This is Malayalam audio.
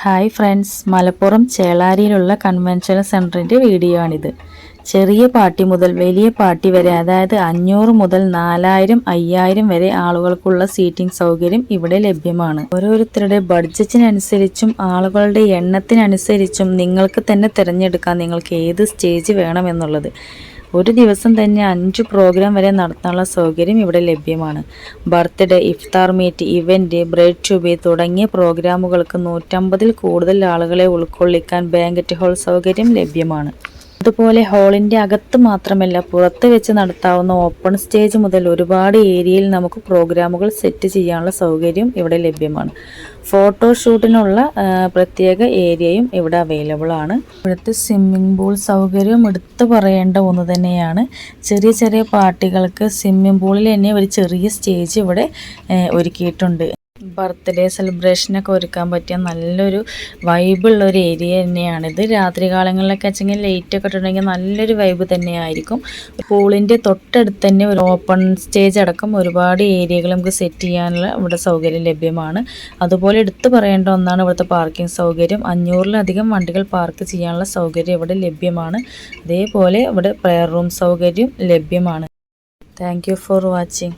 ഹായ് ഫ്രണ്ട്സ്, മലപ്പുറം ചേളാരിയിലുള്ള കൺവെൻഷൻ സെൻറ്ററിൻ്റെ വീഡിയോ ആണിത്. ചെറിയ പാർട്ടി മുതൽ വലിയ പാർട്ടി വരെ, അതായത് 500 മുതൽ 4000, 5000 വരെ ആളുകൾക്കുള്ള സീറ്റിംഗ് സൗകര്യം ഇവിടെ ലഭ്യമാണ്. ഓരോരുത്തരുടെ ബഡ്ജറ്റിനനുസരിച്ചും ആളുകളുടെ എണ്ണത്തിനനുസരിച്ചും നിങ്ങൾക്ക് തന്നെ തിരഞ്ഞെടുക്കാം നിങ്ങൾക്ക് ഏത് സ്റ്റേജ് വേണമെന്നുള്ളത്. ഒരു ദിവസം തന്നെ 5 പ്രോഗ്രാം വരെ നടത്താനുള്ള സൗകര്യം ഇവിടെ ലഭ്യമാണ്. ബർത്ത്ഡേ, ഇഫ്താർ meet, event, bride to be തുടങ്ങിയ പ്രോഗ്രാമുകൾക്ക് 150-ൽ കൂടുതൽ ആളുകളെ ഉൾക്കൊള്ളിക്കാൻ ബാങ്കറ്റ് ഹാൾ സൗകര്യം ലഭ്യമാണ്. അതുപോലെ ഹാളിൻ്റെ അകത്ത് മാത്രമല്ല, പുറത്ത് വെച്ച് നടത്താവുന്ന ഓപ്പൺ സ്റ്റേജ് മുതൽ ഒരുപാട് ഏരിയയിൽ നമുക്ക് പ്രോഗ്രാമുകൾ സെറ്റ് ചെയ്യാനുള്ള സൗകര്യം ഇവിടെ ലഭ്യമാണ്. ഫോട്ടോഷൂട്ടിനുള്ള പ്രത്യേക ഏരിയയും ഇവിടെ അവൈലബിൾ ആണ്. ഇവിടുത്തെ സ്വിമ്മിംഗ് പൂൾ സൗകര്യം എടുത്തു പറയേണ്ട ഒന്ന് തന്നെയാണ്. ചെറിയ ചെറിയ പാർട്ടികൾക്ക് സ്വിമ്മിംഗ് പൂളിൽ തന്നെ ഒരു ചെറിയ സ്റ്റേജ് ഇവിടെ ഒരുക്കിയിട്ടുണ്ട്. ബർത്ത്ഡേ സെലിബ്രേഷനൊക്കെ ഒരുക്കാൻ പറ്റിയ നല്ലൊരു വൈബുള്ളൊരു ഏരിയ തന്നെയാണിത്. രാത്രി കാലങ്ങളിലൊക്കെ വെച്ചെങ്കിൽ ലൈറ്റൊക്കെ ഇട്ടിട്ടുണ്ടെങ്കിൽ നല്ലൊരു വൈബ് തന്നെയായിരിക്കും. പൂളിൻ്റെ തൊട്ടടുത്ത് തന്നെ ഒരു ഓപ്പൺ സ്റ്റേജ് അടക്കം ഒരുപാട് ഏരിയകൾ നമുക്ക് സെറ്റ് ചെയ്യാനുള്ള ഇവിടെ സൗകര്യം ലഭ്യമാണ്. അതുപോലെ എടുത്തു പറയേണ്ട ഒന്നാണ് ഇവിടുത്തെ പാർക്കിംഗ് സൗകര്യം. 500-ലധികം വണ്ടികൾ പാർക്ക് ചെയ്യാനുള്ള സൗകര്യം ഇവിടെ ലഭ്യമാണ്. അതേപോലെ ഇവിടെ പ്രെയർ റൂം സൗകര്യം ലഭ്യമാണ്. Thank you for watching.